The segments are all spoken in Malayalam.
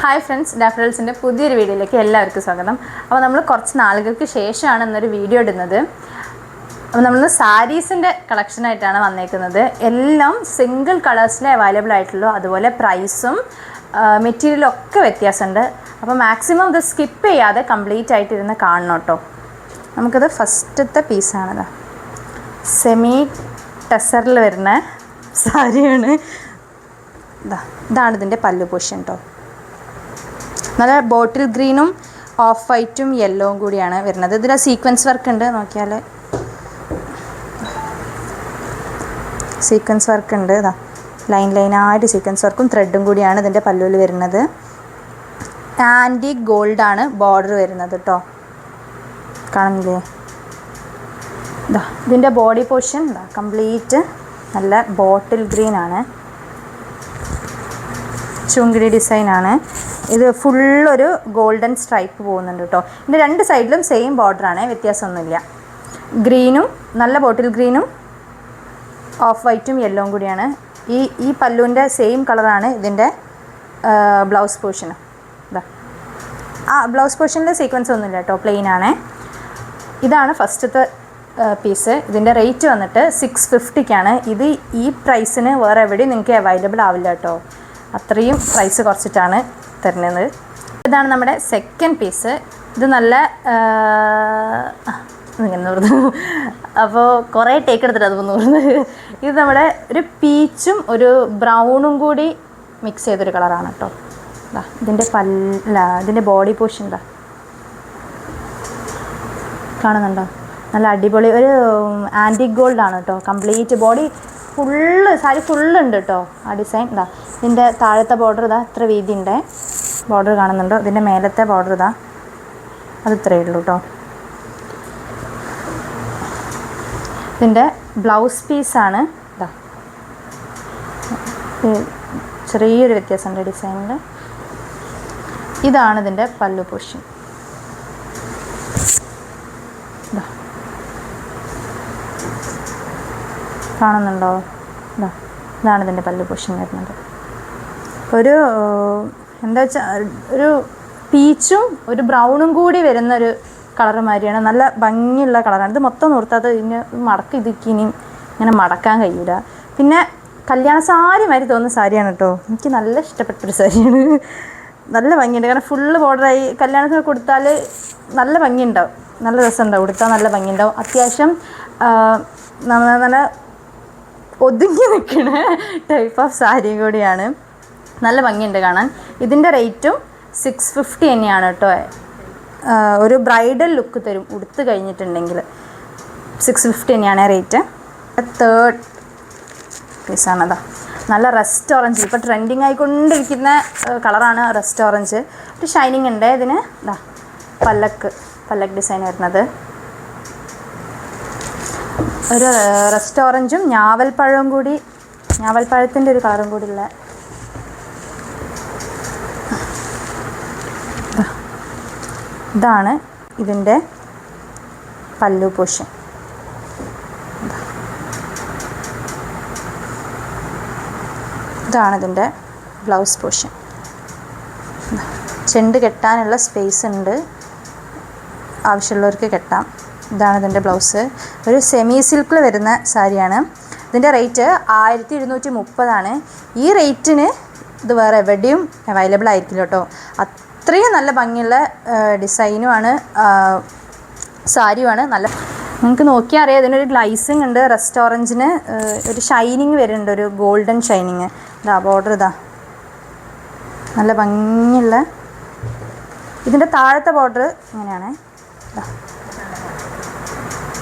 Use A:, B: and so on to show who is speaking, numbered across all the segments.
A: ഹായ് ഫ്രണ്ട്സ്, ഡാഫ്ഡൽസിൻ്റെ പുതിയൊരു വീഡിയോയിലേക്ക് എല്ലാവർക്കും സ്വാഗതം. അപ്പോൾ നമ്മൾ കുറച്ച് നാളുകൾക്ക് ശേഷമാണ് ഇന്നൊരു വീഡിയോ ഇടുന്നത്. അപ്പോൾ നമ്മൾ സാരീസിൻ്റെ കളക്ഷനായിട്ടാണ് വന്നേക്കുന്നത്. എല്ലാം സിംഗിൾ കളേഴ്സിലെ അവൈലബിൾ ആയിട്ടുള്ളൂ. അതുപോലെ പ്രൈസും മെറ്റീരിയലും ഒക്കെ വ്യത്യാസമുണ്ട്. അപ്പോൾ മാക്സിമം ഇത് സ്കിപ്പ് ചെയ്യാതെ കംപ്ലീറ്റ് ആയിട്ടിരുന്ന് കാണണം കേട്ടോ. നമുക്കത് ഫസ്റ്റത്തെ പീസാണിത്. സെമി ടെസറിൽ വരുന്ന സാരിയാണ്. ഇതാണ് ഇതിൻ്റെ പല്ലു പോർഷൻ കേട്ടോ. നല്ല ബോട്ടിൽ ഗ്രീനും ഓഫ് വൈറ്റും യെല്ലോവും കൂടിയാണ് വരുന്നത്. ഇതിൽ സീക്വൻസ് വർക്ക് ഉണ്ട്, നോക്കിയാൽ സീക്വൻസ് വർക്ക് ഉണ്ട്. ഇതാ ലൈനായിട്ട് സീക്വൻസ് വർക്കും ത്രെഡും കൂടിയാണ് ഇതിൻ്റെ പല്ലുവിൽ വരുന്നത്. ആൻറ്റിക് ഗോൾഡാണ് ബോർഡർ വരുന്നത് കേട്ടോ. കാണുന്നില്ലേ? ഇതാ ഇതിൻ്റെ ബോഡി പോർഷൻ ഇതാ കംപ്ലീറ്റ് നല്ല ബോട്ടിൽ ഗ്രീനാണ്. ചുങ്കിടി ഡിസൈനാണ്. ഇത് ഫുള്ളൊരു ഗോൾഡൻ സ്ട്രൈപ്പ് പോകുന്നുണ്ട് കേട്ടോ. ഇതിൻ്റെ രണ്ട് സൈഡിലും സെയിം ബോർഡറാണ്, വ്യത്യാസമൊന്നുമില്ല. ഗ്രീനും നല്ല ബോട്ടിൽ ഗ്രീനും ഓഫ് വൈറ്റും യെല്ലോവും കൂടിയാണ്. ഈ പല്ലുവിൻ്റെ സെയിം കളറാണ് ഇതിൻ്റെ ബ്ലൗസ് പോർഷൻ. ഇതാ ബ്ലൗസ് പോർഷനിൽ സീക്വൻസ് ഒന്നുമില്ല കേട്ടോ, പ്ലെയിൻ ആണ്. ഇതാണ് ഫസ്റ്റത്തെ പീസ്. ഇതിൻ്റെ റേറ്റ് വന്നിട്ട് 650ക്കാണ്. ഇത് ഈ പ്രൈസിന് വേറെ എവിടെയും നിങ്ങൾക്ക് അവൈലബിൾ ആവില്ല കേട്ടോ. അത്രയും പ്രൈസ് കുറച്ചിട്ടാണ് തരുന്നത്. ഇതാണ് നമ്മുടെ സെക്കൻഡ് പീസ്. ഇത് നല്ല ഇങ്ങനെ നൂറുന്നു, അപ്പോൾ കുറേ ടേക്ക് എടുത്തിട്ട് അത് നൂറുന്നത്. ഇത് നമ്മുടെ ഒരു പീച്ചും ഒരു ബ്രൗണും കൂടി മിക്സ് ചെയ്തൊരു കളറാണ് കേട്ടോ. ഇതിൻ്റെ ഇതിൻ്റെ ബോഡി പോർഷൻ എന്താ കാണുന്നുണ്ടോ? നല്ല അടിപൊളി ഒരു ആൻറ്റിക് ഗോൾഡാണ് കേട്ടോ. കംപ്ലീറ്റ് ബോഡി ഫുള്ള് സാരി ഫുള്ളുണ്ട് കേട്ടോ. ആ ഡിസൈൻ ഇതാ. ഇതിൻ്റെ താഴത്തെ ബോർഡർ ഇതാ ഇത്ര വീതിയുണ്ട്. ബോർഡർ കാണുന്നുണ്ടോ? ഇതിൻ്റെ മേലത്തെ ബോർഡർ ഇതാ അത് ഇത്രയേ ഉള്ളൂ കേട്ടോ. ഇതിൻ്റെ ബ്ലൗസ് പീസാണ് ഇതാ. ചെറിയൊരു വ്യത്യാസമുണ്ട് ഡിസൈനിൽ. ഇതാണ് ഇതിൻ്റെ പല്ലു പോർഷൻ. കാണുന്നുണ്ടോ? ഇതാണ് ഇതിൻ്റെ പല്ലു പോർഷൻ വരുന്നത്. ഒരു എന്താ വെച്ചാൽ ഒരു പീച്ചും ഒരു ബ്രൗണും കൂടി വരുന്നൊരു കളർ മാതിരിയാണ്. നല്ല ഭംഗിയുള്ള കളറാണ്. ഇത് മൊത്തം നിർത്താതെ ഇതിന് ഇതിക്കിനിയും ഇങ്ങനെ മടക്കാൻ കഴിയില്ല. പിന്നെ കല്യാണ സാരി മാതിരി തോന്നുന്ന സാരിയാണ് കേട്ടോ. എനിക്ക് നല്ല ഇഷ്ടപ്പെട്ടൊരു സാരിയാണ്. നല്ല ഭംഗിയുണ്ട്. കാരണം ഫുള്ള് ബോർഡറായി കല്യാണത്തിന് കൊടുത്താൽ നല്ല ഭംഗിയുണ്ടാവും, നല്ല രസമുണ്ടാവും, കൊടുത്താൽ നല്ല ഭംഗിയുണ്ടാവും. അത്യാവശ്യം നല്ല ഒതുങ്ങി നിൽക്കുന്ന ടൈപ്പ് ഓഫ് സാരിയും കൂടിയാണ്. നല്ല ഭംഗിയുണ്ട് കാണാൻ. ഇതിൻ്റെ റേറ്റും 650 തന്നെയാണ് കേട്ടോ. ഒരു ബ്രൈഡൽ ലുക്ക് തരും ഉടുത്ത് കഴിഞ്ഞിട്ടുണ്ടെങ്കിൽ. 650 തന്നെയാണ് റേറ്റ്. തേർഡ് പീസാണതാ. നല്ല റസ്റ്റ് ഓറഞ്ച്, ഇപ്പോൾ ട്രെൻഡിങ് ആയിക്കൊണ്ടിരിക്കുന്ന കളറാണ് റസ്റ്റ് ഓറഞ്ച്. ഒരു ഷൈനിങ് ഉണ്ട് ഇതിന്. ഇതാ പല്ലക്ക് ഡിസൈൻ വരുന്നത്. ഒരു റസ്റ്റ് ഓറഞ്ചും ഞാവൽപ്പഴത്തിൻ്റെ ഒരു കളറും കൂടി ഉള്ള ഇതാണ് ഇതിൻ്റെ പല്ലു പോർഷൻ. ഇതാണ് ഇതിൻ്റെ ബ്ലൗസ് പോർഷൻ. ചെണ്ട് കെട്ടാനുള്ള സ്പേസ് ഉണ്ട്, ആവശ്യമുള്ളവർക്ക് കെട്ടാം. ഇതാണ് ഇതിൻ്റെ ബ്ലൗസ്. ഒരു സെമി സിൽക്കിൽ വരുന്ന സാരിയാണ്. ഇതിൻ്റെ റേറ്റ് 1230 ഈ റേറ്റിന് ഇത് വേറെ എവിടെയും അവൈലബിൾ ആയിരിക്കില്ല കേട്ടോ. അത്രയും നല്ല ഭംഗിയുള്ള ഡിസൈനുമാണ്, സാരിയുമാണ്. നല്ല നിങ്ങൾക്ക് നോക്കിയാൽ അറിയാം. ഇതിനൊരു ഗ്ലൈസിങ് ഉണ്ട്. റസ്റ്റ് ഓറഞ്ചിന് ഒരു ഷൈനിങ് വരുന്നുണ്ട്, ഒരു ഗോൾഡൻ ഷൈനിങ്. ഇതാ ബോർഡർ ഇതാ നല്ല ഭംഗിയുള്ള. ഇതിൻ്റെ താഴത്തെ ബോർഡർ ഇങ്ങനെയാണ്.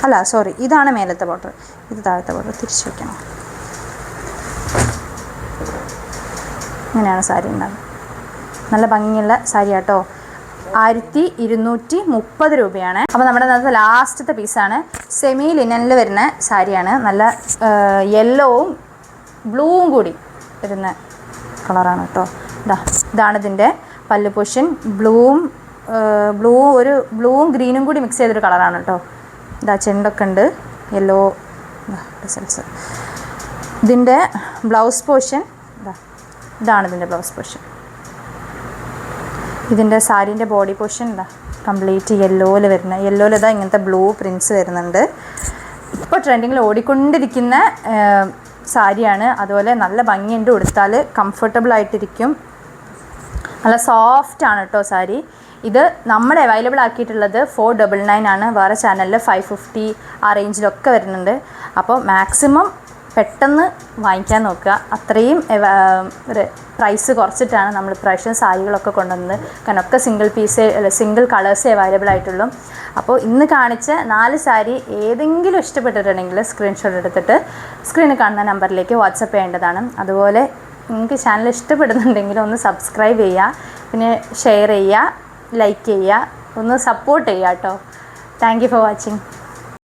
A: അല്ല സോറി, ഇതാണ് മേലത്തെ ബോർഡർ, ഇത് താഴത്തെ ബോർഡർ. തിരിച്ചു വയ്ക്കണം. ഇങ്ങനെയാണ് സാരി ഉണ്ടാകുന്നത്. നല്ല ഭംഗിയുള്ള സാരി കേട്ടോ. 1230 രൂപയാണ്. അപ്പോൾ നമ്മുടെ ഇന്നത്തെ ലാസ്റ്റത്തെ പീസാണ്. സെമി ലിനനിൽ വരുന്ന സാരിയാണ്. നല്ല യെല്ലോവും ബ്ലൂവും കൂടി വരുന്ന കളറാണ് കേട്ടോ. ഇതാണ് ഇതിൻ്റെ പല്ലു പോർഷൻ. ബ്ലൂവും ഗ്രീനും കൂടി മിക്സ് ചെയ്തൊരു കളറാണ് കേട്ടോ. ചെണ്ടൊക്കെ ഉണ്ട്, യെല്ലോ ഡിസൈൻസ്. ഇതിൻ്റെ ബ്ലൗസ് പോർഷൻ ഇതാണ് ഇതിൻ്റെ ബ്ലൗസ് പോർഷൻ. ഇതിൻ്റെ സാരീൻ്റെ ബോഡി പോർഷൻ എന്താ കംപ്ലീറ്റ് യെല്ലോയിൽ വരുന്ന യെല്ലോയിൽ ഇതാ ഇങ്ങനത്തെ ബ്ലൂ പ്രിൻറ്റ്സ് വരുന്നുണ്ട്. ഇപ്പോൾ ട്രെൻഡിങ്ങിൽ ഓടിക്കൊണ്ടിരിക്കുന്ന സാരിയാണ്. അതുപോലെ നല്ല ഭംഗിയുണ്ട്, ഉടുത്താൽ കംഫർട്ടബിൾ ആയിട്ടിരിക്കും. നല്ല സോഫ്റ്റാണ് കേട്ടോ സാരി. ഇത് നമ്മൾ അവൈലബിൾ ആക്കിയിട്ടുള്ളത് 499 ആണ്. വേറെ ചാനലിൽ 550 ആ റേഞ്ചിലൊക്കെ വരുന്നുണ്ട്. അപ്പോൾ മാക്സിമം പെട്ടെന്ന് വാങ്ങിക്കാൻ നോക്കുക. അത്രയും പ്രൈസ് കുറച്ചിട്ടാണ് നമ്മൾ ഇപ്രാവശ്യം സാരികളൊക്കെ കൊണ്ടുവന്നത്. കാരണം ഒക്കെ സിംഗിൾ കളേഴ്സേ അവൈലബിൾ ആയിട്ടുള്ളൂ. അപ്പോൾ ഇന്ന് കാണിച്ച 4 സാരി ഏതെങ്കിലും ഇഷ്ടപ്പെട്ടിട്ടുണ്ടെങ്കിൽ സ്ക്രീൻഷോട്ട് എടുത്തിട്ട് സ്ക്രീനിൽ കാണുന്ന നമ്പറിലേക്ക് വാട്സപ്പ് ചെയ്യേണ്ടതാണ്. അതുപോലെ നിങ്ങൾക്ക് ചാനൽ ഇഷ്ടപ്പെടുന്നുണ്ടെങ്കിൽ ഒന്ന് സബ്സ്ക്രൈബ് ചെയ്യുക, പിന്നെ ഷെയർ ചെയ്യുക, ലൈക്ക് ചെയ്യുക, ഒന്ന് സപ്പോർട്ട് ചെയ്യുക കേട്ടോ. Thank you for watching.